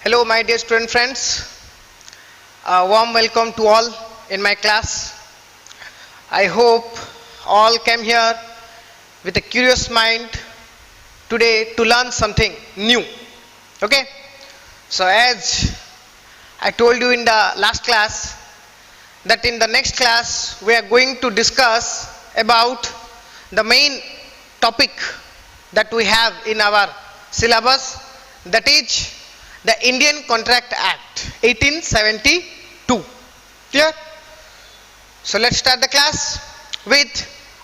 Hello, my dear student friends. A warm welcome to all in my class. I hope all came here with a curious mind today to learn something new. Okay? So, as I told you in the last class, that in the next class we are going to discuss about the main topic that we have in our syllabus, that is the Indian Contract Act 1872. Clear? So let's start the class with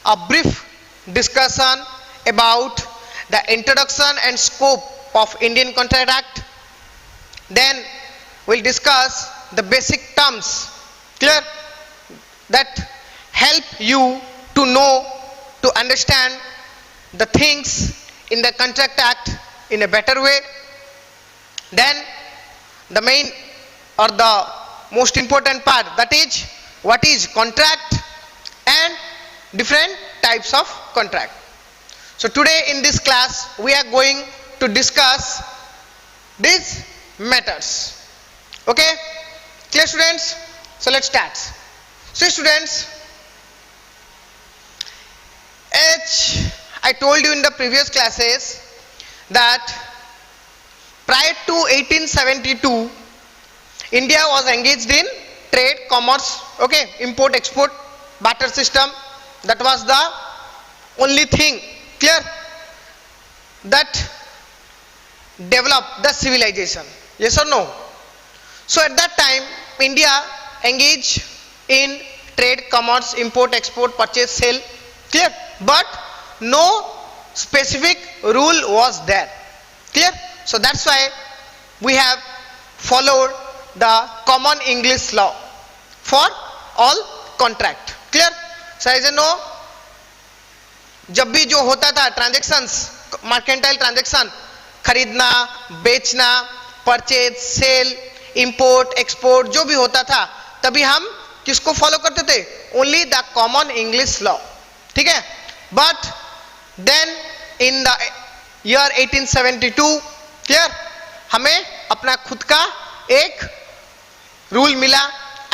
a brief discussion about the introduction and scope of Indian Contract Act. Then we'll discuss the basic terms, clear, that help you to know, to understand the things in the Contract Act in a better way. Then the main or the most important part, that is what is contract and different types of contract. So today in this class we are going to discuss these matters. Okay, clear students? So let's start. So students, as I told you in the previous classes that prior to 1872, India was engaged in trade, commerce, okay, import, export, barter system. That was the only thing, clear, that developed the civilization. Yes or no? So at that time, India engaged in trade, commerce, import, export, purchase, sale, clear, but no specific rule was there, clear. So that's why we have followed the common English law for all contract, clear. So as you know, जब भी जो होता था transactions, mercantile transaction, खरीदना, बेचना, purchase, cell, import, export, जो भी होता था, तभी हम किसको फॉलो करते थे? Only the common English law, ठीक है. But then in the year 1872, clear, हमें अपना खुद का एक रूल मिला,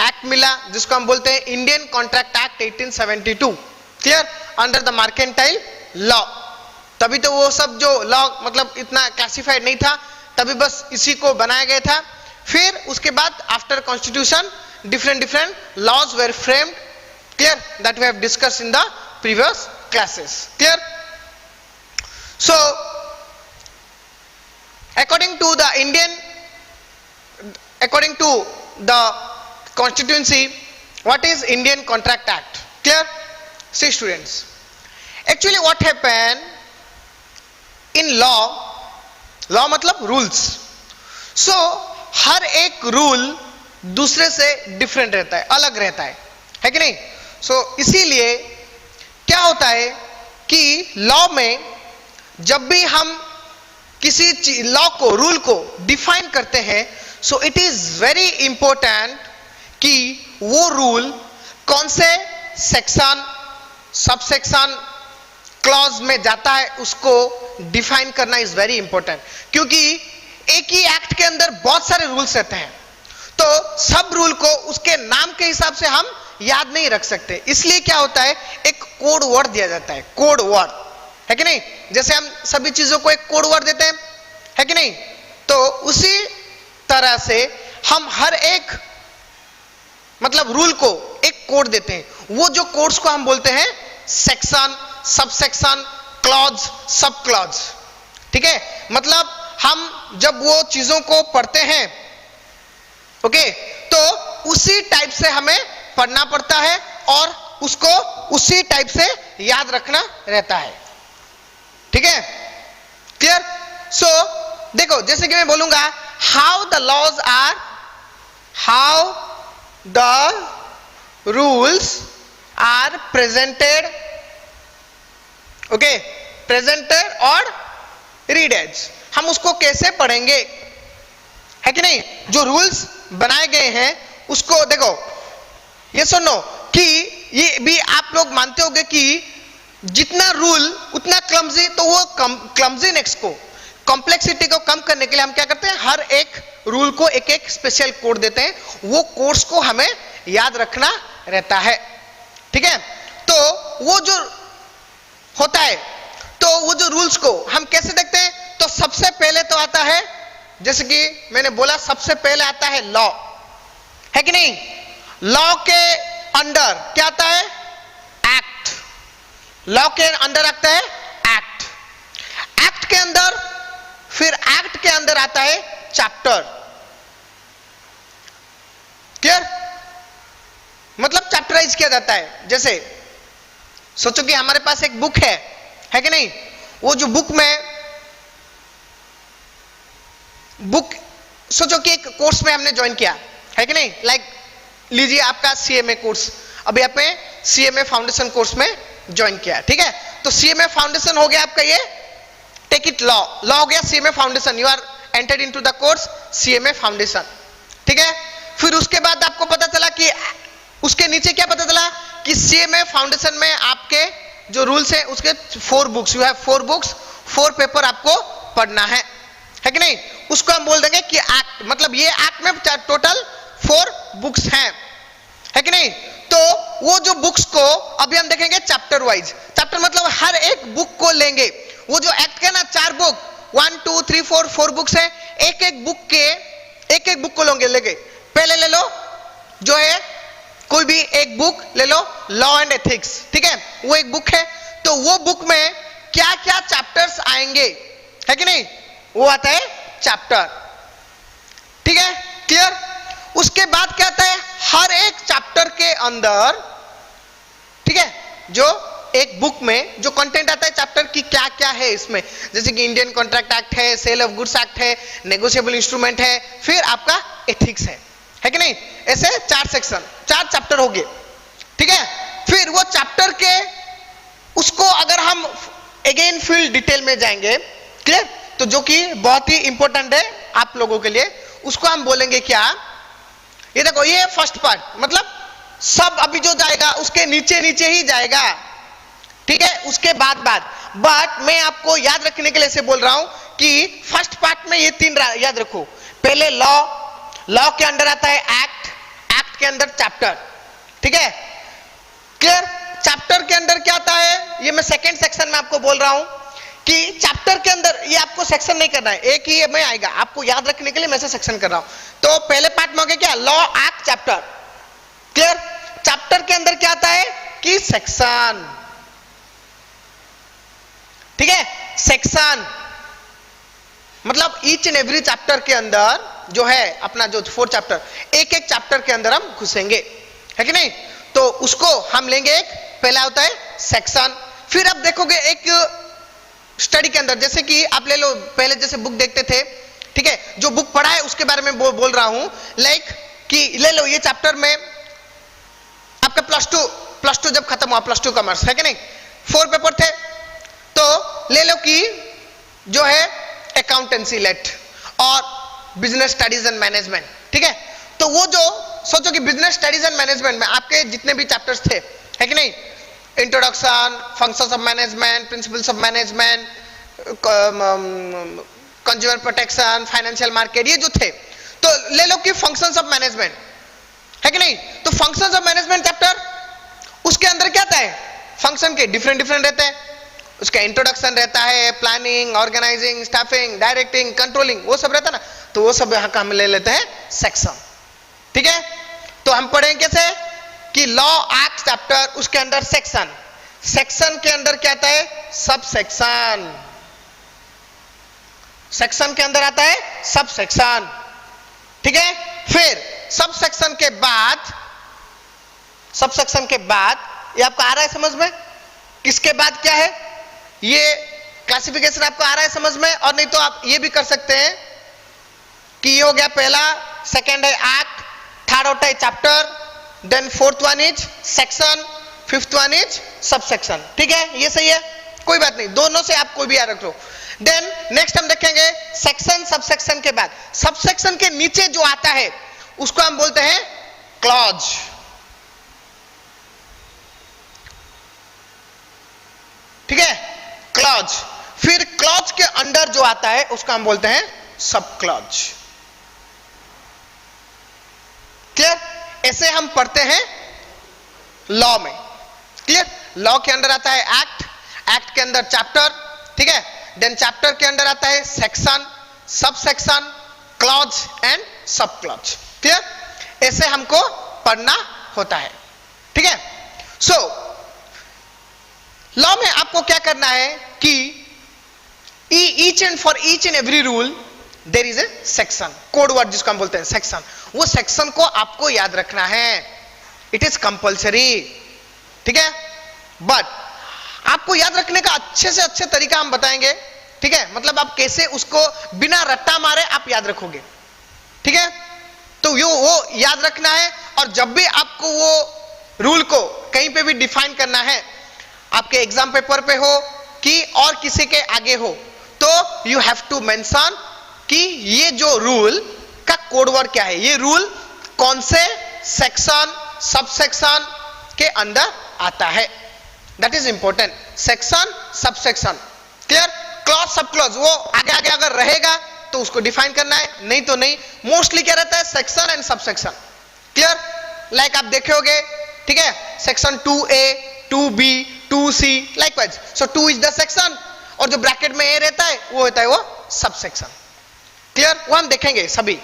एक्ट मिला, जिसको हम बोलते हैं Indian contract act 1872, clear, under the mercantile law. तभी तो वो सब जो लॉ मतलब इतना क्लासिफाइड नहीं था, तभी बस इसी को बनाया गया था. फिर उसके बाद after constitution different laws were framed, clear, that we have discussed in the previous classes, clear. So according to the constituency, what is Indian Contract Act, clear? See students, actually what happened in law मतलब rules. So हर एक rule दूसरे से different रहता है, अलग रहता है कि नहीं? सो इसीलिए क्या होता है कि लॉ में जब भी हम किसी लॉ को, रूल को डिफाइन करते हैं, so it is very important कि वो रूल कौन से सेक्शन, सबसेक्शन, क्लॉज में जाता है, उसको डिफाइन करना इज वेरी इंपॉर्टेंट. क्योंकि एक ही एक्ट के अंदर बहुत सारे रूल्स रहते हैं, तो सब रूल को उसके नाम के हिसाब से हम याद नहीं रख सकते. इसलिए क्या होता है, एक कोड वर्ड दिया जाता है, कोड वर्ड, है कि नहीं? जैसे हम सभी चीजों को एक कोड वर्ड देते हैं, है कि नहीं? तो उसी तरह से हम हर एक मतलब रूल को एक कोड देते हैं. वो जो कोड्स को हम बोलते हैं section, subsection, clause, sub clause, ठीक है. मतलब हम जब वो चीजों को पढ़ते हैं, ओके, तो उसी टाइप से हमें पढ़ना पड़ता है और उसको उसी टाइप से याद रखना रहता है, ठीक है, क्लियर. सो देखो, जैसे कि मैं बोलूंगा how the laws are, how the rules are presented, okay, presented और रीड एज, हम उसको कैसे पढ़ेंगे, है कि नहीं? जो रूल्स बनाए गए हैं उसको देखो, ये सुनो कि ये भी आप लोग मानते होंगे कि जितना रूल उतना क्लमजी, तो वो क्लमजीनेस को, कॉम्प्लेक्सिटी को कम करने के लिए हम क्या करते हैं, हर एक रूल को एक एक स्पेशल कोड देते हैं, वो कोड्स को हमें याद रखना रहता है, ठीक है। तो वो जो होता है, तो वो जो रूल्स को हम कैसे देखते हैं, तो सबसे पहले तो आता है, जैसे कि मैंने बोला सबसे पहले आता है लॉ, है कि नहीं। लॉ के अंडर क्या आता है, एक्ट। लॉ के अंदर आता है एक्ट, एक्ट के अंदर, फिर एक्ट के अंदर आता है चैप्टर। क्लियर, मतलब चैप्टराइज किया जाता है। जैसे सोचो कि हमारे पास एक बुक है कि नहीं, वो जो बुक में बुक सोचो कि एक कोर्स में हमने ज्वाइन किया है कि नहीं, लाइक लीजिए आपका सीएमए कोर्स, अभी आपने सीएमए फाउंडेशन कोर्स में ज्वाइन किया, ठीक है। तो सीएमए फाउंडेशन हो गया आपका, ये टेक इट लॉ, लॉ हो गया CMA foundation, you are entered into the course CMA foundation, ठीक है। फिर उसके बाद आपको पता चला कि उसके नीचे क्या पता चला कि सीएमए फाउंडेशन में आपके जो रूल्स है उसके 4 books, you have 4 books, 4 paper आपको पढ़ना है कि नहीं। उसको हम बोल देंगे कि एक्ट, मतलब ये एक्ट में टोटल 4 बुक्स हैं, है कि नहीं। तो वो जो बुक्स को अभी हम देखेंगे चैप्टर वाइज, चैप्टर मतलब हर एक बुक को लेंगे। वो जो एक्ट के ना 4 बुक, 1 2 3 4 बुक्स है, एक एक बुक को लेंगे। पहले ले लो जो है कोई भी एक बुक ले लो, लॉ एंड एथिक्स, ठीक है, वो एक बुक है। तो वो बुक में क्या क्या चैप्टर्स आएंगे, है कि नहीं, वो आता है चैप्टर, ठीक है, क्लियर। उसके बाद क्या आता है, हर एक चैप्टर के अंदर, ठीक है, जो एक बुक में जो कंटेंट आता है चैप्टर की क्या क्या है इसमें, जैसे कि इंडियन कॉन्ट्रैक्ट एक्ट है, सेल ऑफ गुड्स एक्ट है, नेगोशिएबल इंस्ट्रूमेंट है, फिर आपका एथिक्स है कि नहीं। ऐसे 4 सेक्शन, 4 चैप्टर हो गए, ठीक है। फिर वो चैप्टर के उसको अगर हम अगेन फील्ड डिटेल में जाएंगे, क्लियर, तो जो कि बहुत ही इंपॉर्टेंट है आप लोगों के लिए, उसको हम बोलेंगे क्या, ये देखो ये फर्स्ट पार्ट, मतलब सब अभी जो जाएगा उसके नीचे नीचे ही जाएगा, ठीक है, उसके बाद बट मैं आपको याद रखने के लिए से बोल रहा हूं कि फर्स्ट पार्ट में ये 3 याद रखो। पहले लॉ के अंदर आता है एक्ट के अंदर चैप्टर, ठीक है, क्लियर। चैप्टर के अंदर क्या आता है, ये मैं सेकंड सेक्शन में आपको बोल रहा हूं कि चैप्टर के अंदर ये आपको सेक्शन नहीं करना है, एक ही में आएगा, आपको याद रखने के लिए मैं से सेक्शन कर रहा हूं। तो पहले पार्ट में हो गया क्या, law act chapter, clear. Chapter के अंदर क्या आता है कि सेक्शन, ठीक है, सेक्शन मतलब ईच एंड एवरी चैप्टर के अंदर जो है अपना जो 4 चैप्टर, एक एक चैप्टर के अंदर हम घुसेंगे, है कि नहीं। तो उसको हम लेंगे, एक पहला होता है सेक्शन। फिर आप देखोगे एक स्टडी के अंदर, जैसे कि आप ले लो, पहले जैसे बुक देखते थे, ठीक है, जो बुक पढ़ा है उसके बारे में बोल रहा हूं, लाइक कि ले लो ये चैप्टर में आपका प्लस टू जब खत्म हुआ, +2 कॉमर्स, है कि नहीं, 4 पेपर थे। तो ले लो कि जो है अकाउंटेंसी लेट और बिजनेस स्टडीज एंड मैनेजमेंट, ठीक है। तो वो जो सोचो कि बिजनेस स्टडीज एंड मैनेजमेंट में आपके जितने भी चैप्टर्स थे, है कि नहीं, introduction, functions of management, principles of management, consumer protection, financial market, ये जो थे, तो ले लो कि फंक्शंस ऑफ मैनेजमेंट, है कि नहीं। तो फंक्शंस ऑफ मैनेजमेंट चैप्टर, उसके अंदर क्या आता है, फंक्शन के डिफरेंट रहते हैं, उसका इंट्रोडक्शन रहता है, planning, organising, staffing, directing, controlling, वो सब रहता है ना। तो वो सब यहां का हम ले लेते हैं सेक्शन, ठीक है। तो हम पढ़ेंगे कैसे कि लॉ एक्ट चैप्टर, उसके अंदर सेक्शन के अंदर क्या आता है, सब सेक्शन के अंदर आता है सब सेक्शन, ठीक है। फिर सब सेक्शन के बाद ये आपको आ रहा है समझ में, इसके बाद क्या है, ये क्लासिफिकेशन आपको आ रहा है समझ में। और नहीं तो आप ये भी कर सकते हैं कि ये हो गया पहला, सेकंड है एक्ट, थर्ड होता है chapter, then fourth one is section, fifth one is sub section, ठीक है, ये सही है, कोई बात नहीं, दोनों से आप कोई भी याद रख लो। देन नेक्स्ट हम देखेंगे सेक्शन, सब सेक्शन के बाद सब सेक्शन के नीचे जो आता है उसको हम बोलते हैं क्लॉज, ठीक है, क्लॉज। फिर क्लॉज के अंदर जो आता है उसको हम बोलते हैं सब क्लॉज, ऐसे हम पढ़ते हैं लॉ में। क्लियर? लॉ के अंदर आता है एक्ट, एक्ट के अंदर चैप्टर, ठीक है, देन चैप्टर के अंदर आता है section, sub section, clause and sub clause. Clear? ऐसे हमको पढ़ना होता है, ठीक है। सो लॉ में आपको क्या करना है कि each and for each and every rule there is a section, code word जिसको हम बोलते हैं सेक्शन, वो सेक्शन को आपको याद रखना है, इट इज कंपल्सरी, ठीक है। बट आपको याद रखने का अच्छे से अच्छे तरीका हम बताएंगे, ठीक है, मतलब आप कैसे उसको बिना रट्टा मारे आप याद रखोगे, ठीक है। तो वो याद रखना है, और जब भी आपको वो रूल को कहीं पे भी डिफाइन करना है, आपके एग्जाम पेपर पे हो कि और किसी के आगे हो, तो यू हैव टू मेंशन कि ये जो रूल का कोड वर्ड क्या है, ये रूल कौन से सेक्शन, सब सेक्शन के अंदर आता है, that is important. Section, sub section, clear. Clause, sub clause वो आगे आगे अगर रहेगा तो उसको डिफाइन करना है, नहीं तो नहीं। मोस्टली क्या रहता है, section and sub section, clear. Like आप देखे होगे, ठीक है, section 2A, 2B, 2C, likewise. So 2 is the section, और जो ब्रैकेट में A रहता है वो होता है वो सब सेक्शन, क्लियर। वो हम देखेंगे सभी,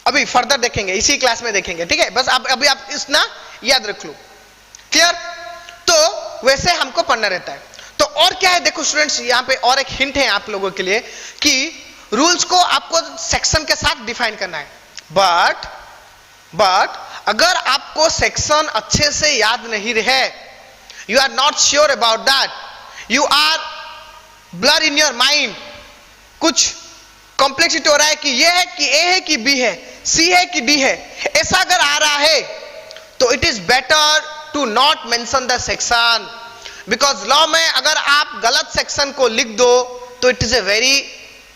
अभी फर्दर देखेंगे, इसी क्लास में देखेंगे, ठीक है। बस आप अभी आप इतना याद रख लो, क्लियर। तो वैसे हमको पढ़ना रहता है। तो और क्या है, देखो स्टूडेंट्स, यहां पे और एक हिंट है आप लोगों के लिए कि रूल्स को आपको सेक्शन के साथ डिफाइन करना है, बट अगर आपको सेक्शन अच्छे से याद नहीं रहे, you are not sure about that, you are blur in your mind, कुछ कॉम्प्लेक्सिटी हो रहा है कि ये है कि ए है कि बी है, सी है कि डी है, ऐसा अगर आ रहा है तो it is better to not mention the section, because law में अगर आप गलत सेक्शन को लिख दो तो इट इज ए वेरी,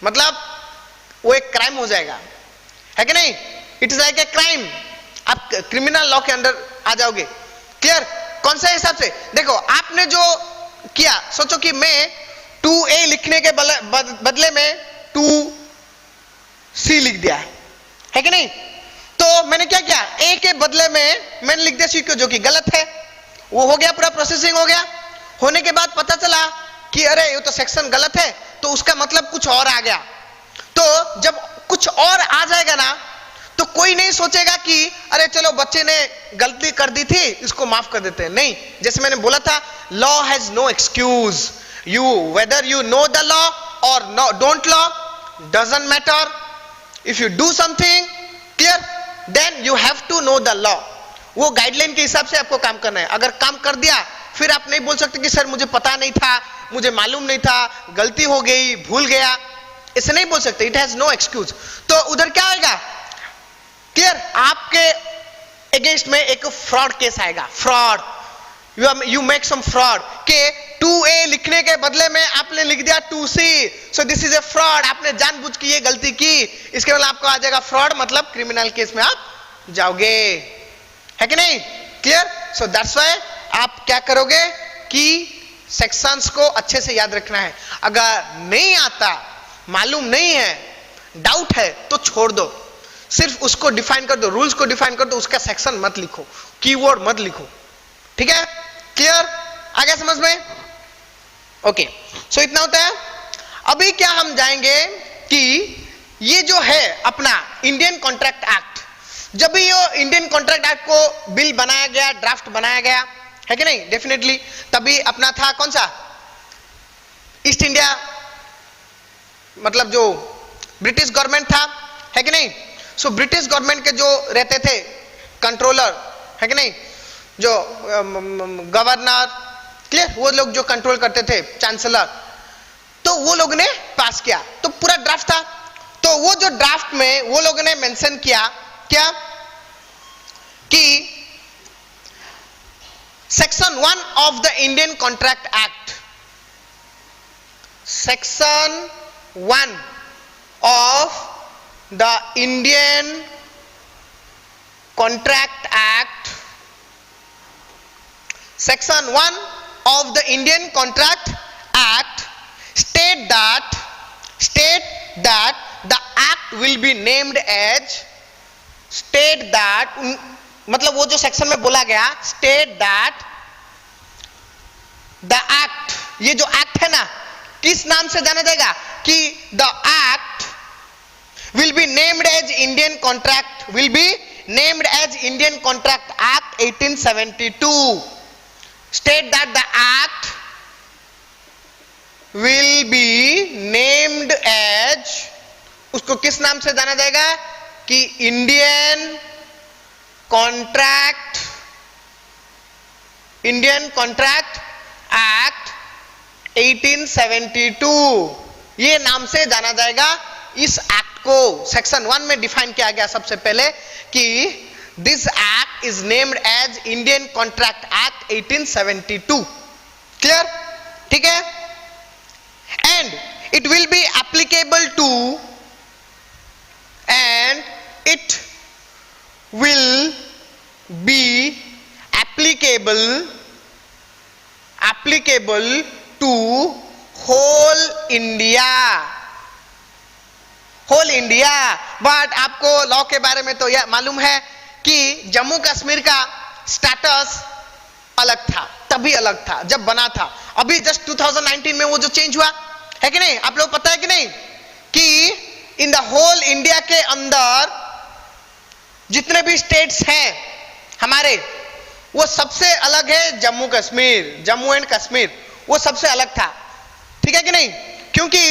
मतलब वो एक क्राइम हो जाएगा, है कि नहीं, it is like a crime, आप क्रिमिनल लॉ के अंदर आ जाओगे, क्लियर। कौन सा हिसाब से, देखो आपने जो किया, सोचो कि मैं 2A लिखने के बदले में 2C लिख दिया, है कि नहीं। तो मैंने क्या किया, A के बदले में मैंने लिख दिया C को, जो कि गलत है। वो हो गया, पूरा प्रोसेसिंग हो गया, होने के बाद पता चला कि अरे ये तो सेक्शन गलत है, तो उसका मतलब कुछ और आ गया। तो जब कुछ और आ जाएगा ना, तो कोई नहीं सोचेगा कि अरे चलो बच्चे ने गलती कर दी थी, इसको माफ कर देते हैं, नहीं। जैसे मैंने बोला था, law has no excuse, you whether you know the law और don't law doesn't matter, if you do something, clear, then you have to know the law. वो गाइडलाइन के हिसाब से आपको काम करना है। अगर काम कर दिया, फिर आप नहीं बोल सकते कि सर मुझे पता नहीं था, मुझे मालूम नहीं था, गलती हो गई, भूल गया, ऐसे नहीं बोल सकते, इट हैज नो एक्सक्यूज। तो उधर क्या आएगा, क्लियर, आपके अगेंस्ट में एक फ्रॉड केस आएगा, fraud, you make some fraud, के 2A लिखने के बदले में आपने लिख दिया 2C, so this is a fraud, आपने जानबूझ के ये गलती की, इसके बाद आपको आ जाएगा फ्रॉड, मतलब क्रिमिनल केस में आप जाओगे, है कि नहीं, क्लियर। सो दैट्स व्हाई आप क्या करोगे कि सेक्शंस को अच्छे से याद रखना है। अगर नहीं आता, मालूम नहीं है, डाउट है, तो छोड़ दो, सिर्फ उसको डिफाइन कर दो, रूल्स को डिफाइन कर दो, उसका सेक्शन मत लिखो, कीवर्ड मत लिखो, ठीक है, क्लियर, आ गया समझ में, ओके। सो इतना होता है। अभी क्या हम जाएंगे कि ये जो है अपना इंडियन कॉन्ट्रैक्ट एक्ट, जब भी ये इंडियन कॉन्ट्रैक्ट एक्ट को बिल बनाया गया, ड्राफ्ट बनाया गया, है कि नहीं, डेफिनेटली तभी अपना था कौन सा, ईस्ट इंडिया, मतलब जो ब्रिटिश गवर्नमेंट था, है कि नहीं। सो ब्रिटिश गवर्नमेंट के जो रहते थे कंट्रोलर, है कि नहीं, जो गवर्नर, क्लियर, वो लोग जो कंट्रोल करते थे, चांसलर, तो वो लोग ने पास किया, तो पूरा ड्राफ्ट था। तो वो जो ड्राफ्ट में वो लोगों ने मेंशन किया क्या, कि section 1 of the Indian contract act, section 1 of the Indian contract act, section 1 of the Indian Contract Act state that the act will be named as, state that मतलब वो जो सेक्शन में बोला गया, स्टेट दैट द एक्ट, ये जो act है ना, किस नाम से जाना जाएगा कि the act will be named as Indian contract, will be named as Indian contract act 1872. State that the act will be named as, उसको किस नाम से जाना जाएगा कि Indian contract, Indian contract act 1872, ये नाम से जाना जाएगा. इस एक्ट को सेक्शन 1 में डिफाइन किया गया सबसे पहले कि this act is named as Indian contract act 1872. Clear? ठीक है. And it will be applicable to, and it will be applicable to whole India. But आपको लॉ के बारे में तो यह मालूम है कि जम्मू कश्मीर का स्टेटस अलग था, तभी अलग था जब बना था. अभी जस्ट 2019 में वो जो चेंज हुआ है कि नहीं, आप लोग पता है कि नहीं कि इन द होल इंडिया के अंदर जितने भी स्टेट्स हैं हमारे, वो सबसे अलग है जम्मू कश्मीर, जम्मू एंड कश्मीर, वो सबसे अलग था. ठीक है कि नहीं? क्योंकि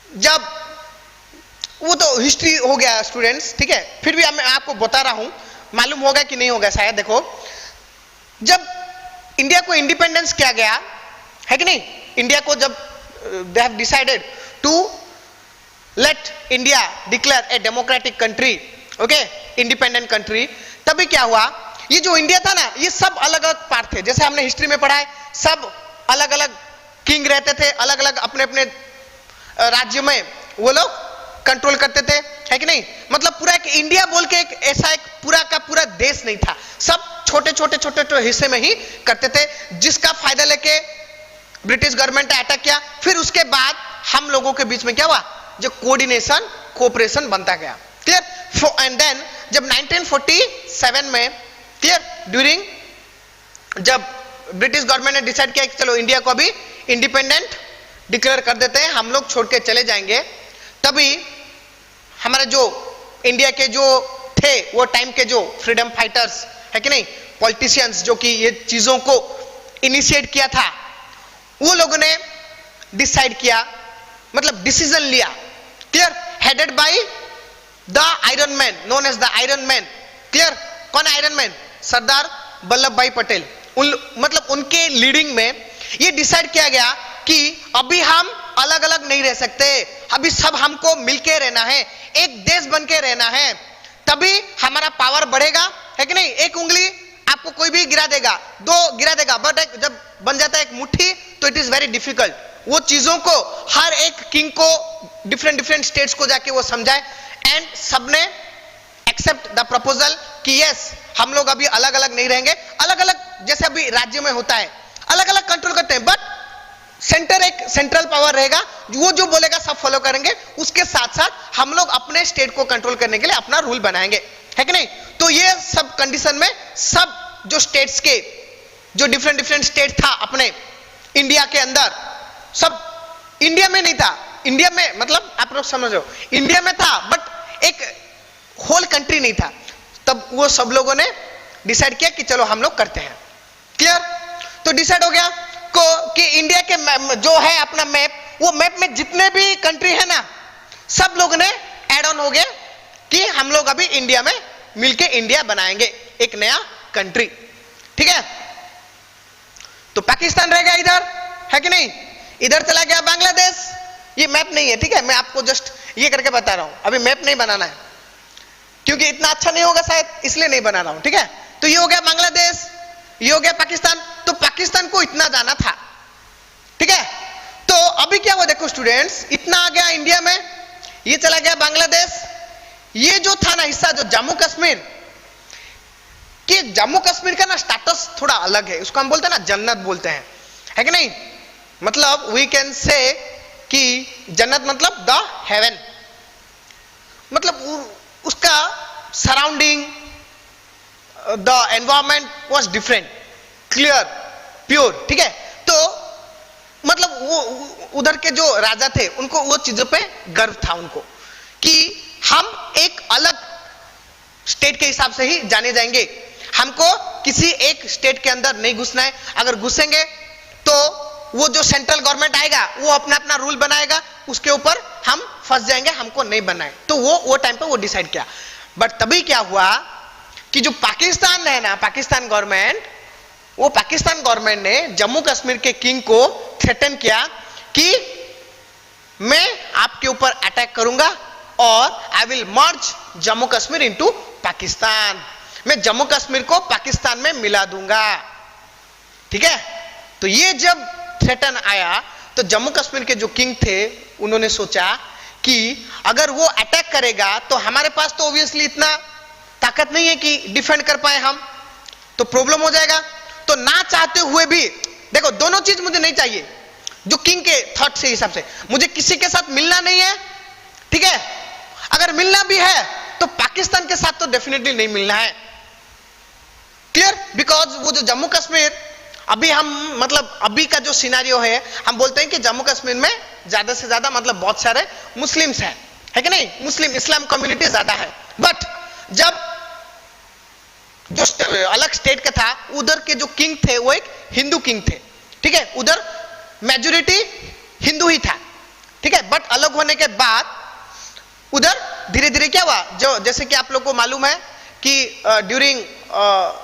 जब वो तो हिस्ट्री हो गया स्टूडेंट्स, ठीक है, फिर भी मैं आपको बता रहा हूं, मालूम होगा कि नहीं होगा शायद. देखो, जब इंडिया को इंडिपेंडेंस किया गया है कि नहीं, इंडिया को जब they have decided to let India declare a democratic country, okay, independent country, तभी क्या हुआ, ये जो इंडिया था ना, ये सब अलग अलग पार्ट थे. जैसे हमने हिस्ट्री में पढ़ा है, सब अलग अलग किंग रहते थे, अलग अलग अपने अपने राज्य में वो लोग कंट्रोल करते थे, है कि नहीं. मतलब पूरा एक इंडिया बोल के एक ऐसा एक पूरा का पूरा देश नहीं था, सब छोटे छोटे छोटे छोटे हिस्से में ही करते थे, जिसका फायदा लेके ब्रिटिश गवर्नमेंट ने अटैक किया. फिर उसके बाद हम लोगों के बीच में क्या हुआ, जो कोऑर्डिनेशन कोऑपरेशन बनता गया. क्लियर? एंड देन जब 1947 में, क्लियर, ड्यूरिंग जब ब्रिटिश गवर्नमेंट ने डिसाइड किया कि चलो इंडिया को अभी इंडिपेंडेंट डिक्लेयर कर देते हैं, हम लोग छोड़ के चले जाएंगे, तभी हमारे जो इंडिया के जो थे वो टाइम के जो फ्रीडम फाइटर्स है कि नहीं, पॉलिटिशियंस, जो कि ये चीजों को इनिशिएट किया था, वो लोगों ने डिसाइड किया, मतलब डिसीजन लिया. Clear? Headed by the iron man, known as the iron man. Clear? कौन iron man? Sardar Vallabhbhai Patel. मतलब उनके लीडिंग में ये डिसाइड किया गया कि अभी हम अलग अलग नहीं रह सकते, अभी सब हमको मिलके रहना है, एक देश बन के रहना है, तभी हमारा पावर बढ़ेगा, है कि नहीं. एक उंगली आपको कोई भी गिरा देगा, दो गिरा देगा, बट जब बन जाता है एक मुट्ठी तो इट इज वेरी डिफिकल्ट. वो चीजों को हर एक किंग को डिफरेंट डिफरेंट स्टेट्स को जाके वो समझाए, एंड सबने एक्सेप्ट द प्रपोजल कि यस, हम लोग अभी अलग अलग नहीं रहेंगे, अलग अलग जैसे अभी राज्य में होता है अलग अलग कंट्रोल करते हैं, बट सेंटर एक सेंट्रल पावर रहेगा, वो जो बोलेगा सब फॉलो करेंगे, उसके साथ साथ हम लोग अपने स्टेट को कंट्रोल करने के लिए अपना रूल बनाएंगे, है कि नहीं. तो ये सब कंडीशन में सब जो स्टेट्स के जो डिफरेंट डिफरेंट स्टेट था अपने इंडिया के अंदर, सब इंडिया में नहीं था, इंडिया में मतलब आप लोग समझो इंडिया में था, बट एक होल कंट्री नहीं था. तब वो सब लोगों ने डिसाइड किया कि चलो हम लोग करते हैं. क्लियर? तो डिसाइड हो गया कि इंडिया के जो है अपना मैप, वो मैप में जितने भी कंट्री है ना, सब लोग ने ऐड ऑन हो गए कि हम लोग अभी इंडिया में मिलके इंडिया बनाएंगे, एक नया कंट्री. ठीक है? तो पाकिस्तान रह गया इधर, है कि नहीं, इधर चला गया बांग्लादेश. ये मैप नहीं है, ठीक है, मैं आपको जस्ट ये करके बता रहा हूं, अभी मैप नहीं बनाना है क्योंकि इतना अच्छा नहीं होगा शायद, इसलिए नहीं बना रहा हूं. ठीक है? तो ये हो गया बांग्लादेश, ये हो गया पाकिस्तान. तो पाकिस्तान को इतना जाना था, ठीक है. तो अभी क्या हुआ, देखो स्टूडेंट्स, इतना आ गया इंडिया में, ये चला गया बांग्लादेश. ये जो था ना हिस्सा, जो जम्मू कश्मीर, कि जम्मू कश्मीर का ना स्टेटस थोड़ा अलग है, उसको हम बोलते हैं ना जन्नत बोलते हैं, है कि नहीं. मतलब वी कैन से कि जन्नत मतलब द हेवन, मतलब उसका surrounding, the environment was different, clear, pure, ठीक है। तो मतलब वो उधर के जो राजा थे उनको वो चीजों पे गर्व था उनको कि हम एक अलग स्टेट के हिसाब से ही जाने जाएंगे, हमको किसी एक स्टेट के अंदर नहीं घुसना है। अगर घुसेंगे तो वो जो सेंट्रल गवर्नमेंट आएगा वो अपना अपना रूल बनाएगा, उसके ऊपर हम फंस जाएंगे, हमको नहीं बनना है। तो वो टाइम पे वो डिसाइड किया। बट तभी क्या हुआ कि जो पाकिस्तान है ना, पाकिस्तान गवर्नमेंट, वो पाकिस्तान गवर्नमेंट ने जम्मू कश्मीर के किंग को थ्रेटन किया कि मैं आपके ऊपर अटैक करूंगा और I will merge Jammu Kashmir into Pakistan, मैं जम्मू कश्मीर को पाकिस्तान में मिला दूंगा, ठीक है। तो ये जब थ्रेटन आया तो जम्मू कश्मीर के जो किंग थे उन्होंने सोचा कि अगर वो अटैक करेगा तो हमारे पास तो ऑब्वियसली इतना ताकत नहीं है कि डिफेंड कर पाए हम, तो प्रॉब्लम हो जाएगा। तो ना चाहते हुए भी, देखो दोनों चीज मुझे नहीं चाहिए, जो किंग के थॉट से हिसाब से मुझे किसी के साथ मिलना नहीं है, ठीक है। अगर मिलना भी है तो पाकिस्तान के साथ तो डेफिनेटली नहीं मिलना है, क्लियर। बिकॉज वो जो जम्मू कश्मीर अभी हम मतलब अभी का जो सिनेरियो है, हम बोलते हैं कि जम्मू कश्मीर में ज्यादा से ज्यादा मतलब बहुत सारे मुस्लिम्स हैं, है कि नहीं, मुस्लिम इस्लाम कम्युनिटी ज्यादा है। बट जब जो अलग स्टेट का था उधर के जो किंग थे वो एक हिंदू किंग थे, ठीक है, उधर मेजोरिटी हिंदू ही था, ठीक है। बट अलग होने के बाद उधर धीरे धीरे क्या हुआ, जो जैसे कि आप लोग को मालूम है कि ड्यूरिंग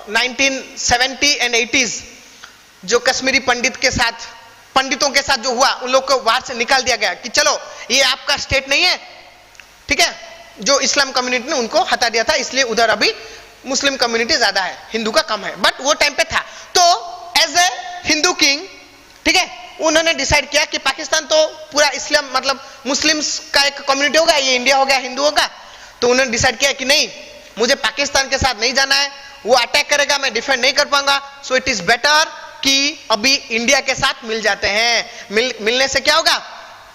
1970 एंड 80s जो कश्मीरी पंडितों के साथ जो हुआ, उन लोग को बाहर से निकाल दिया गया कि चलो ये आपका स्टेट नहीं है, ठीक है। जो इस्लाम कम्युनिटी ने उनको हटा दिया था, इसलिए उधर अभी मुस्लिम कम्युनिटी ज्यादा है, हिंदू का कम है। बट वो टाइम पे था, तो एज ए हिंदू किंग, ठीक है, उन्होंने डिसाइड किया कि पाकिस्तान तो पूरा इस्लाम मतलब मुस्लिम्स का एक कम्युनिटी होगा, ये इंडिया हो गया, हिंदू होगा। तो उन्होंने डिसाइड किया कि नहीं, मुझे पाकिस्तान के साथ नहीं जाना है, वो अटैक करेगा, मैं डिफेंड नहीं कर पाऊंगा, सो इट इज बेटर कि अभी इंडिया के साथ मिल जाते हैं। मिलने से क्या होगा,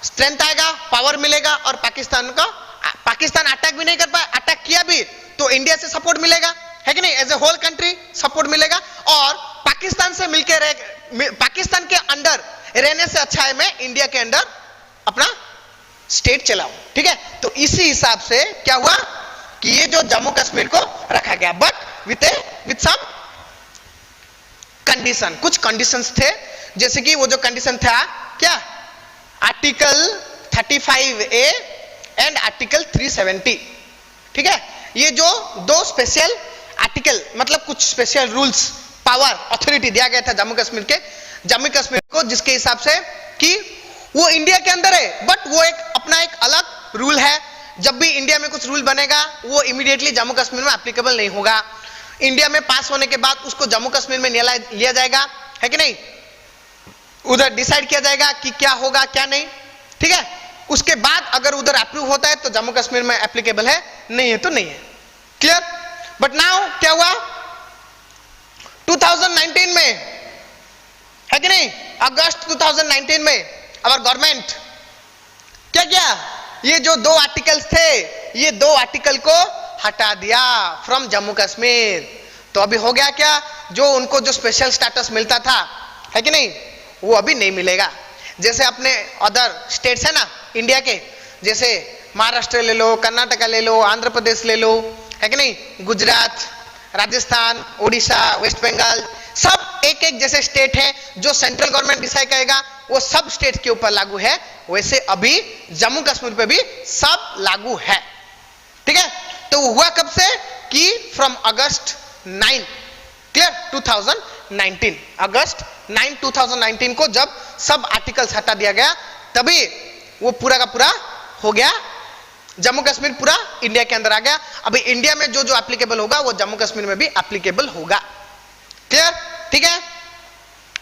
स्ट्रेंथ आएगा, पावर मिलेगा, और पाकिस्तान अटैक भी नहीं कर पाया, अटैक किया भी तो इंडिया से सपोर्ट मिलेगा, है कि नहीं, as a whole country support मिलेगा। और पाकिस्तान से मिलकर पाकिस्तान के अंडर रहने से अच्छा है मैं इंडिया के अंदर अपना स्टेट चलाऊं, ठीक है। तो इसी हिसाब से क्या हुआ कि ये जो जम्मू कश्मीर को रखा गया, बट विथ सम कंडीशन, कुछ कंडीशंस थे, जैसे कि वो जो कंडीशन था क्या, आर्टिकल 35A एंड आर्टिकल 370, ठीक है। ये जो दो स्पेशल आर्टिकल मतलब कुछ स्पेशल रूल्स, पावर, अथॉरिटी दिया गया था जम्मू कश्मीर को, जिसके हिसाब से कि वो इंडिया के अंदर है, बट वो एक अपना एक अलग रूल है। जब भी इंडिया में कुछ रूल बनेगा वो इमीडिएटली जम्मू कश्मीर में एप्लीकेबल नहीं होगा, इंडिया में पास होने के बाद उसको जम्मू कश्मीर में लिया जाएगा, है कि नहीं, उधर डिसाइड किया जाएगा कि क्या होगा क्या नहीं, ठीक है। उसके बाद अगर उधर अप्रूव होता है तो जम्मू कश्मीर में एप्लीकेबल है, नहीं है तो नहीं है, क्लियर। बट नाउ क्या हुआ 2019 में, है कि नहीं, अगस्त 2019 में अवर गवर्नमेंट क्या किया, ये जो दो आर्टिकल्स थे, ये दो आर्टिकल को हटा दिया फ्रॉम जम्मू कश्मीर। तो अभी हो गया क्या, जो उनको जो स्पेशल स्टेटस मिलता था, है कि नहीं, वो अभी नहीं मिलेगा। जैसे अपने अदर स्टेट्स है ना इंडिया के, जैसे महाराष्ट्र ले लो, कर्नाटका ले लो, आंध्र प्रदेश ले लो, है कि नहीं, गुजरात, राजस्थान, उड़ीसा, वेस्ट बंगाल, सब एक एक जैसे स्टेट है, जो सेंट्रल गवर्नमेंट डिसाइड करेगा वो सब स्टेट के ऊपर लागू है, वैसे अभी जम्मू कश्मीर पे भी सब लागू है, ठीक है। तो हुआ कब से कि फ्रॉम अगस्त 9, क्लियर, 2019, अगस्त 9 2019 को जब सब आर्टिकल्स हटा दिया गया, तभी वो पूरा का पूरा हो गया, जम्मू कश्मीर पूरा इंडिया के अंदर आ गया। अभी इंडिया में जो जो एप्लीकेबल होगा वो जम्मू कश्मीर में भी एप्लीकेबल होगा, क्लियर, ठीक है।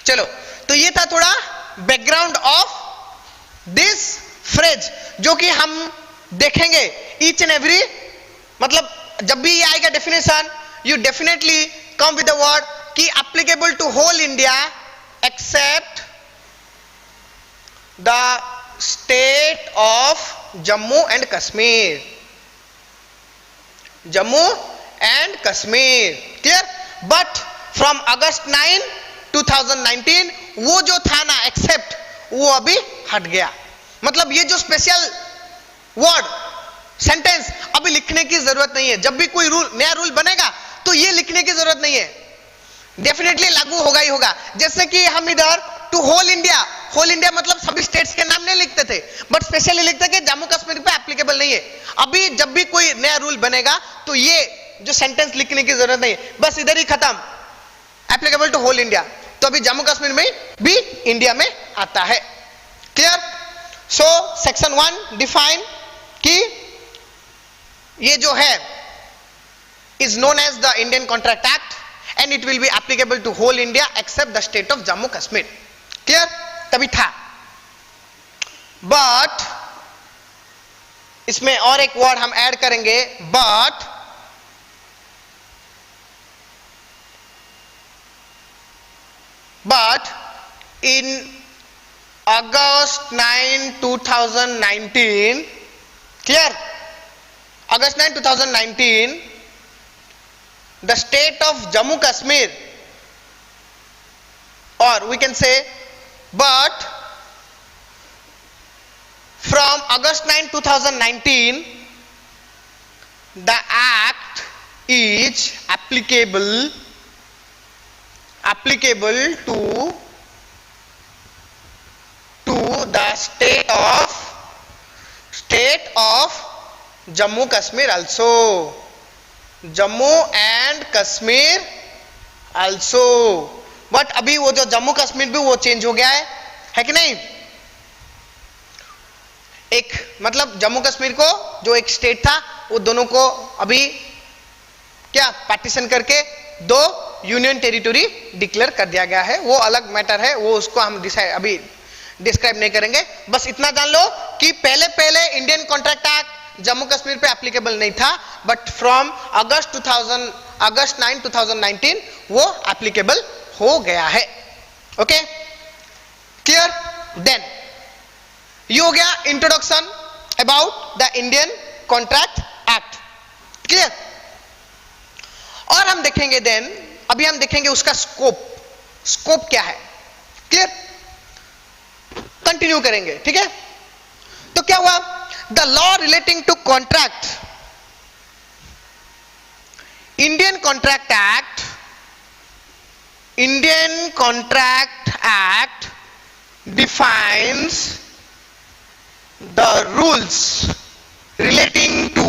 चलो, तो ये था थोड़ा बैकग्राउंड ऑफ दिस फ्रेज, जो कि हम देखेंगे ईच एंड एवरी, मतलब जब भी ये आएगा definition, you definitely come with the word कि applicable to whole India except the state of Jammu and Kashmir, Jammu and Kashmir, clear. But from August 9 2019 वो जो था ना एक्सेप्ट, वो अभी हट गया। मतलब ये जो स्पेशल वर्ड सेंटेंस अभी लिखने की जरूरत नहीं है। जब भी कोई रूल, नया रूल बनेगा तो ये लिखने की जरूरत नहीं है, डेफिनेटली लागू होगा ही होगा। जैसे कि हम इधर to whole India, whole India मतलब सभी स्टेट्स के नाम नहीं लिखते थे, बट स्पेशली लिखते कि जम्मू कश्मीर पे एप्लीकेबल नहीं है। अभी जब भी कोई नया रूल बनेगा तो ये जो सेंटेंस लिखने की जरूरत नहीं है, बस इधर ही खत्म, एप्लीकेबल टू होल इंडिया। तो अभी जम्मू कश्मीर में भी इंडिया में आता है। क्लियर? सो सेक्शन 1 डिफाइन कि ये जो है is known as the Indian contract act and it will be applicable to whole India except the state of Jammu Kashmir. Clear? तभी था। But इसमें और एक वर्ड हम ऐड करेंगे, but in August 9 2019, clear? August 9 2019 the state of Jammu Kashmir, or we can say, but from August 9 2019 the act is applicable to the state of Jammu Kashmir also, Jammu and Kashmir also. But अभी वो जो जम्मू कश्मीर भी वो change हो गया है कि नहीं? एक मतलब जम्मू कश्मीर को जो एक स्टेट था वो दोनों को अभी क्या पार्टीशन करके 2 यूनियन टेरिटरी डिक्लेयर कर दिया गया है। वो अलग मैटर है, वो उसको हम अभी डिस्क्राइब नहीं करेंगे। बस इतना जान लो कि पहले Indian contract act Jammu Kashmir पे एप्लीकेबल नहीं था, बट फ्रॉम अगस्त 9 2019 वो एप्लीकेबल हो गया है। Okay, clear? देन ये हो गया introduction about the Indian contract act. Clear? और हम देखेंगे देन, अभी हम देखेंगे उसका स्कोप क्या है। क्लियर? कंटिन्यू करेंगे, ठीक है? तो क्या हुआ? The law relating to contract, Indian Contract Act defines the rules relating to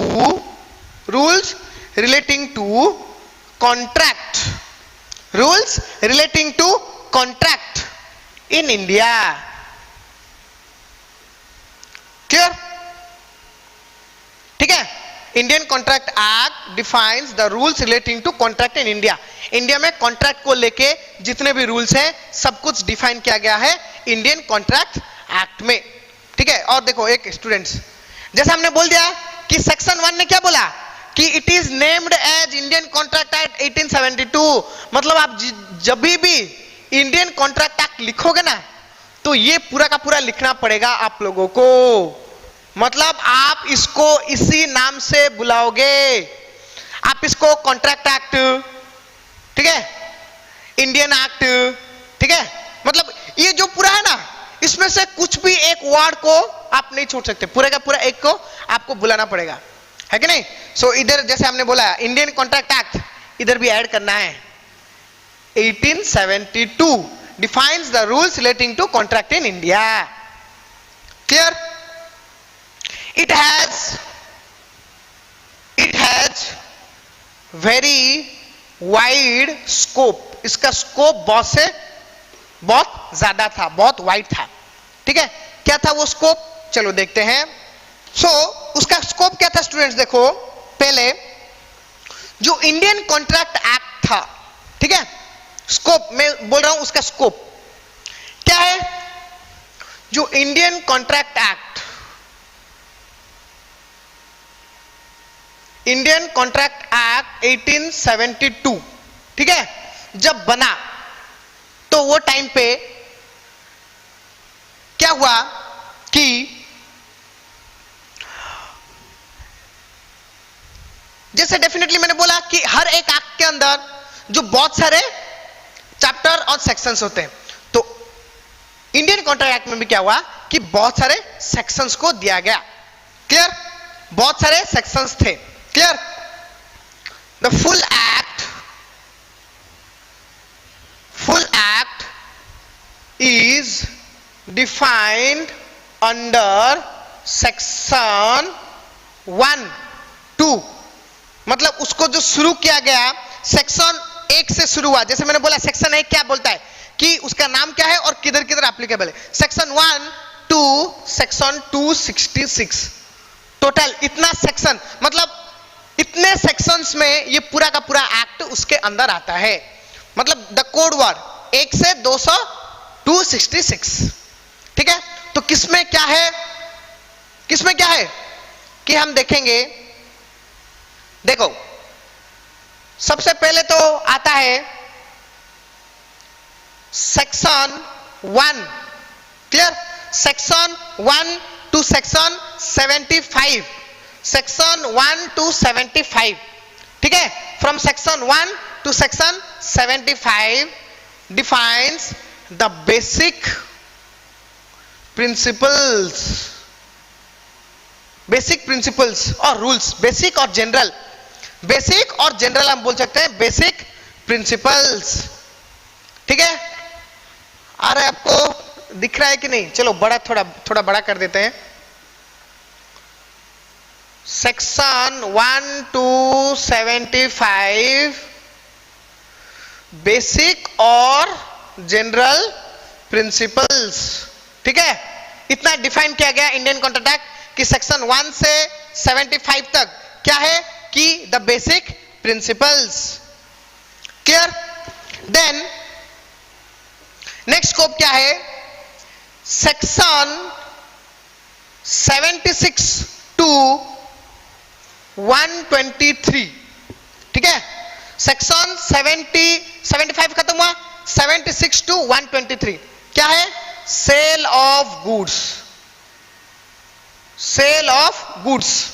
contract in India. Clear? ठीक है? Indian contract act defines the rules relating to contract in India. India में contract को लेके जितने भी रूल्स हैं सब कुछ डिफाइन किया गया है इंडियन कॉन्ट्रैक्ट एक्ट में। ठीक है? और देखो एक स्टूडेंट्स, जैसे हमने बोल दिया कि सेक्शन 1 ने क्या बोला कि it is named as Indian contract act 1872। मतलब आप जब भी इंडियन कॉन्ट्रैक्ट एक्ट लिखोगे ना तो ये पूरा का पूरा लिखना पड़ेगा आप लोगों को। मतलब आप इसको इसी नाम से बुलाओगे, आप इसको कॉन्ट्रैक्ट एक्ट, ठीक है, इंडियन एक्ट, ठीक है? मतलब ये जो पूरा है ना, इसमें से कुछ भी एक वर्ड को आप नहीं छोड़ सकते, पूरे का पूरा एक को आपको बुलाना पड़ेगा, है कि नहीं? सो इधर जैसे हमने बोला इंडियन कॉन्ट्रैक्ट एक्ट, इधर भी ऐड करना है 1872 defines the rules relating to contract in India. Clear? It has very wide scope. इसका स्कोप बहुत ज्यादा था, बहुत वाइड था। ठीक है? क्या था वो स्कोप? चलो देखते हैं। उसका स्कोप क्या था स्टूडेंट्स? देखो पहले जो इंडियन कॉन्ट्रैक्ट एक्ट था, ठीक है, स्कोप मैं बोल रहा हूं, उसका स्कोप क्या है? जो Indian contract act, Indian contract act 1872, ठीक है, जब बना तो वो टाइम पे क्या हुआ कि जैसे डेफिनेटली मैंने बोला कि हर एक एक्ट के अंदर जो बहुत सारे चैप्टर और सेक्शंस होते हैं। तो इंडियन कॉन्ट्रैक्ट एक्ट में भी क्या हुआ कि बहुत सारे सेक्शंस को दिया गया। क्लियर? बहुत सारे सेक्शंस थे। Clear? The full act is defined under section 1, 2, मतलब उसको जो शुरू किया गया सेक्शन 1 से शुरू हुआ। जैसे मैंने बोला सेक्शन 1 क्या बोलता है कि उसका नाम क्या है और किधर किधर एप्लीकेबल है। सेक्शन 1 टू सेक्शन 266, टोटल इतना सेक्शन, मतलब इतने सेक्शंस में ये पूरा का पूरा एक्ट उसके अंदर आता है। मतलब द कोड वर्ड 1 से 266। ठीक है? तो किसमें क्या है, किसमें क्या है कि हम देखेंगे। देखो सबसे पहले तो आता है सेक्शन 1। क्लियर? Section 1 to section 75, section 1 to 75। ठीक है? From section 1 to section 75 defines the basic principles और रूल्स। बेसिक और जनरल, बेसिक और जनरल हम बोल सकते हैं बेसिक प्रिंसिपल्स। ठीक है? अरे आपको दिख रहा है कि नहीं? चलो बड़ा थोड़ा बड़ा कर देते हैं। सेक्शन 1 टू 75 बेसिक और जनरल प्रिंसिपल्स। ठीक है? इतना डिफाइन किया गया इंडियन कॉन्ट्रैक्ट एक्ट कि सेक्शन 1 से 75 तक क्या है कि the basic principles. Clear? Then next scope क्या है? Section 76 to 123। ठीक है? सेक्शन 75 खत्म हुआ, 76 टू 123 क्या है? Sale of goods. Sale of goods,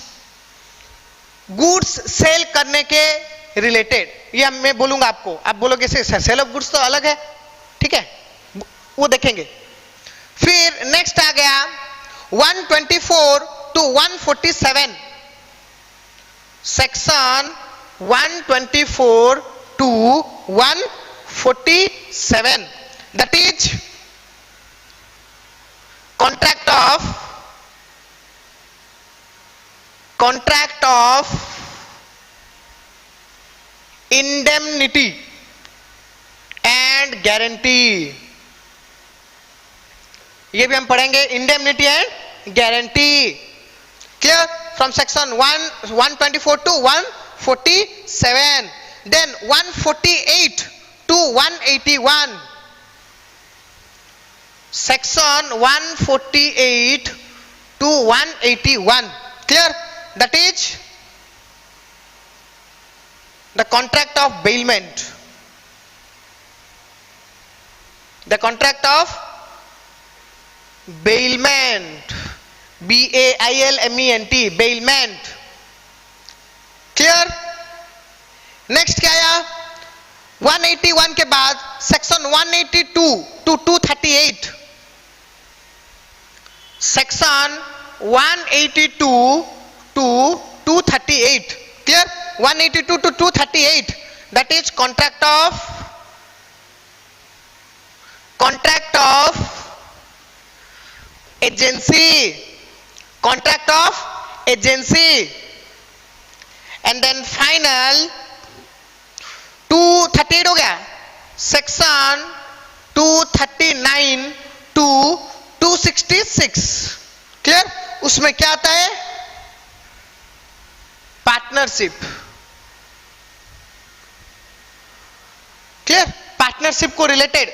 goods sale करने के रिलेटेड ये मैं बोलूंगा आपको, आप बोलोगे सेल ऑफ गुड्स तो अलग है। ठीक है? वो देखेंगे। फिर नेक्स्ट आ गया 124 to 147, section 124 to 147, that is contract of indemnity and guarantee। ये भी हम पढ़ेंगे, indemnity and guarantee। Clear? From section 124 to 147, then 148 to 181, section 148 to 181। clear? That is the contract of bailment, the contract of bailment, BAILMENT, bailment। clear? next क्या आया? 181 के बाद section 182 to 238, section 182 to 238। Clear? 182 to 238 that is contract of agency, contract of agency. And then final 238 हो गया, section 239 to 266। Clear? उसमें क्या आता है? पार्टनरशिप। क्लियर? पार्टनरशिप को रिलेटेड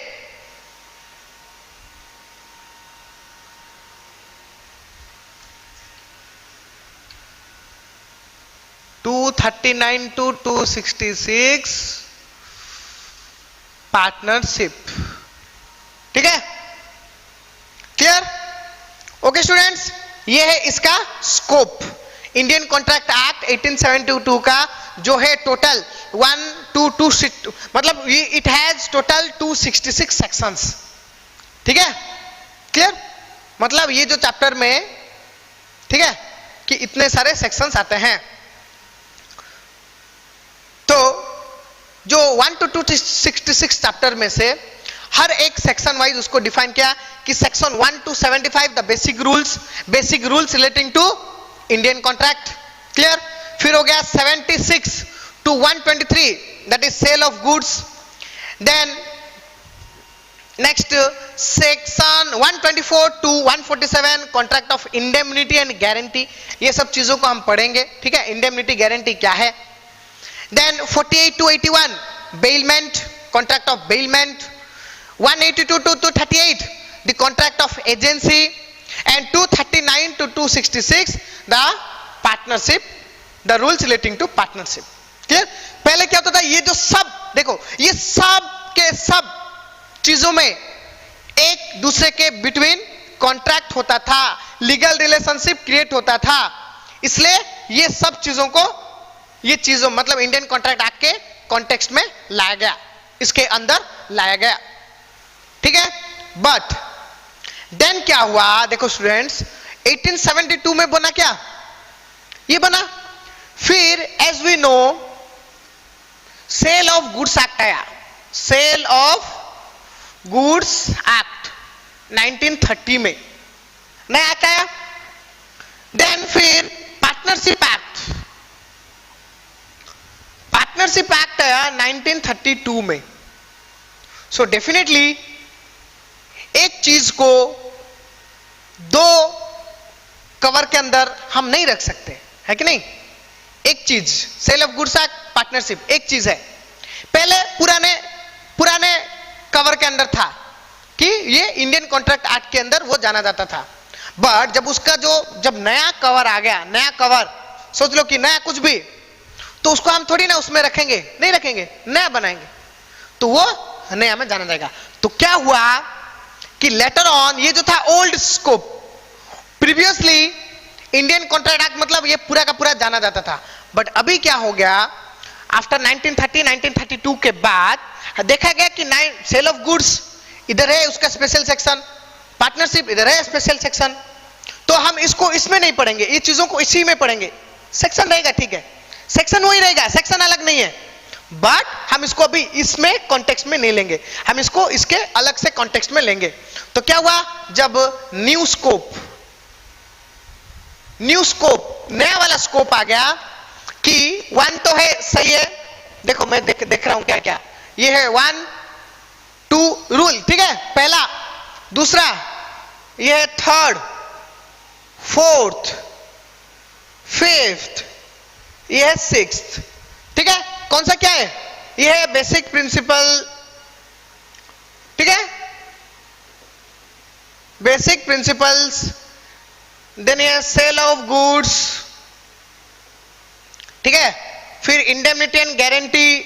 239 to 266 पार्टनरशिप। ठीक है? क्लियर? ओके स्टूडेंट्स, ये है इसका स्कोप। इंडियन कॉन्ट्रैक्ट एक्ट 1872 का जो है टोटल 1 मतलब इट हैज टोटल 266 सेक्शंस, ठीक है, क्लियर। मतलब ये जो चैप्टर में, ठीक है, कि इतने सारे सेक्शंस आते हैं। तो जो 1 to 266 चैप्टर में से हर एक सेक्शन वाइज उसको डिफाइन किया कि section 1 to 75 the basic rules relating to Indian contract, clear. फिर हो गया 76 to 123 that is sale of goods. Then next section 124 to 147 contract of indemnity and guarantee, ये सब चीजों को हम पढ़ेंगे, ठीक है। इंडेमनिटी गारंटी क्या है। Then 48 to 81 bailment, contract of bailment. 182 to 238 the contract of agency and 239 to 266 the partnership, the rules relating to partnership, clear. पहले क्या होता था, ये जो सब देखो, ये सब के सब चीजों में एक दूसरे के बिटवीन कॉन्ट्रैक्ट होता था, लीगल रिलेशनशिप क्रिएट होता था, इसलिए ये सब चीजों को, ये चीजों मतलब इंडियन कॉन्ट्रैक्ट एक्ट के कॉन्टेक्स्ट में लाया गया, इसके अंदर लाया गया, ठीक है। बट देन क्या हुआ, देखो स्टूडेंट्स, 1872 में बना क्या, ये बना। फिर as we know sale of goods act आया, सेल ऑफ गुड्स एक्ट 1930 में नया एक्ट आया। देन फिर पार्टनरशिप एक्ट आया 1932 में। सो डेफिनेटली एक चीज को दो कवर के अंदर हम नहीं रख सकते, है कि नहीं। एक चीज sale of goods act, partnership एक चीज है। पहले पुराने कवर के अंदर था कि ये इंडियन कॉन्ट्रैक्ट एक्ट के अंदर वो जाना जाता था। बट जब उसका जब नया कवर आ गया, नया कवर सोच लो कि नया कुछ भी, तो उसको हम थोड़ी ना उसमें रखेंगे, नहीं रखेंगे, नया बनाएंगे, तो वो नया में जाना जाएगा। तो क्या हुआ कि लेटर ऑन ये जो था old scope, previously Indian contract act मतलब ये पूरा का पूरा जाना जाता था। बट अभी क्या हो गया, आफ्टर 1932 के बाद देखा गया कि सेल ऑफ गुड्स इधर है उसका स्पेशल सेक्शन, पार्टनरशिप इधर है स्पेशल सेक्शन, तो हम इसको इसमें नहीं पढ़ेंगे, ये चीजों को इसी में पढ़ेंगे। सेक्शन रहेगा, ठीक है, सेक्शन वही रहेगा, सेक्शन अलग नहीं है, बट हम इसको अभी इसमें कॉन्टेक्स्ट में नहीं लेंगे, हम इसको इसके अलग से कॉन्टेक्स्ट में लेंगे। तो क्या हुआ, जब न्यू स्कोप नया वाला स्कोप आ गया कि 1 तो है, सही है, देखो मैं देख रहा हूं क्या क्या, ये है 1 2 रूल, ठीक है, पहला, दूसरा, ये है 3rd 4th 5th, ये है 6th, ठीक है। कौन सा क्या है, ये है बेसिक प्रिंसिपल, ठीक है, बेसिक प्रिंसिपल्स। देन ये सेल ऑफ गुड्स, ठीक है। फिर इंडेमनिटी एंड गारंटी,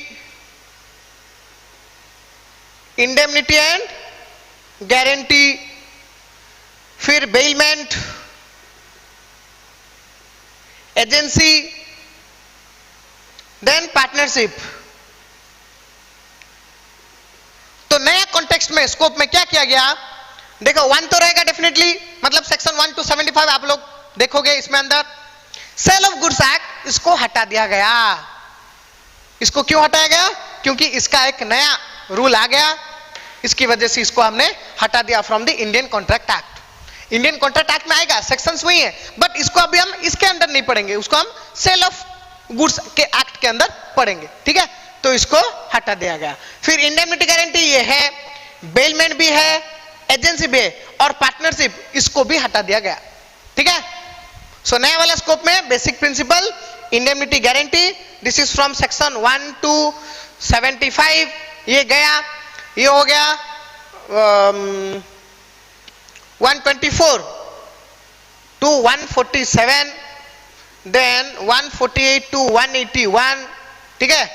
फिर बेलमेंट, एजेंसी, देन पार्टनरशिप। तो नया कॉन्टेक्स्ट में स्कोप में क्या किया गया, देखो 1 तो रहेगा डेफिनेटली, मतलब सेक्शन 1 to 75 आप लोग देखोगे इसमें अंदर। सेल ऑफ गुड्स एक्ट इसको हटा दिया गया। इसको क्यों हटाया गया, क्योंकि इसका एक नया रूल आ गया, इसकी वजह से इसको हमने हटा दिया from the Indian contract act. Indian contract act में आएगा, सेक्शंस वही है, बट इसको अभी हम इसके अंदर नहीं पढ़ेंगे, उसको हम सेल ऑफ गुड्स के एक्ट के अंदर पढ़ेंगे, ठीक है। तो इसको हटा दिया गया। फिर इंडेमनिटी गारंटी ये है, बेलमेंट भी है, एजेंसी भी है, और पार्टनरशिप इसको भी हटा दिया गया, ठीक है। सो नया वाला स्कोप में basic principle, indemnity guarantee, this is from section 1 to 75, ये गया, ये हो गया 124 to 147, देन 148 to 181, ठीक है,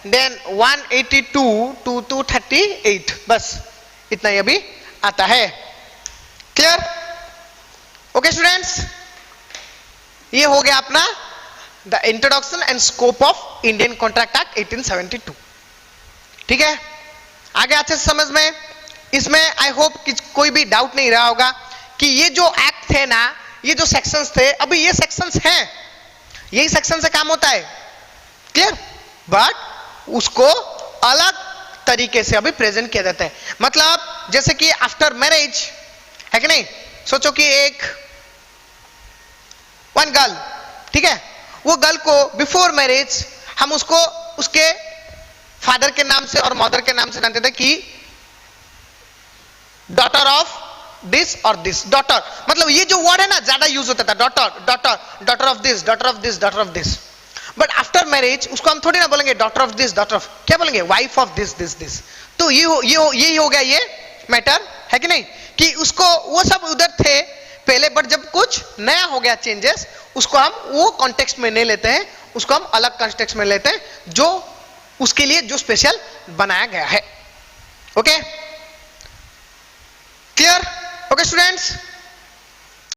देन 182 to 238, बस इतना ही अभी आता है, क्लियर। ओके स्टूडेंट्स, ये हो गया अपना the introduction and scope of Indian contract act 1872। ठीक है, आगे अच्छे से समझ में। इसमें आई होप कि कोई भी डाउट नहीं रहा होगा कि ये जो एक्ट थे ना, ये जो सेक्शंस थे, अभी ये सेक्शंस हैं, यही सेक्शन से काम होता है, क्लियर। बट उसको अलग तरीके से अभी प्रेजेंट किया जाता है। मतलब जैसे कि आफ्टर मैरिज है कि नहीं, सोचो कि एक वन गर्ल, ठीक है, वो गर्ल को बिफोर मैरिज हम उसको उसके फादर के नाम से और मदर के नाम से जानते थे कि डॉटर ऑफ दिस और दिस। डॉटर मतलब ये जो वर्ड है ना ज्यादा यूज होता था, daughter daughter daughter of this, daughter of this, daughter of this. But after marriage उसको हम थोड़ी ना बोलेंगे daughter of this, daughter of, क्या बोलेंगे, wife of this this this. तो यही हो गया ये मैटर, है कि नहीं, कि उसको वो सब उधर थे पहले, बट जब कुछ नया हो गया चेंजेस, उसको हम वो कॉन्टेक्स्ट में नहीं लेते हैं, उसको हम अलग कॉन्टेक्स्ट में लेते हैं जो उसके लिए जो स्पेशल बनाया गया है। Okay, clear? Okay students,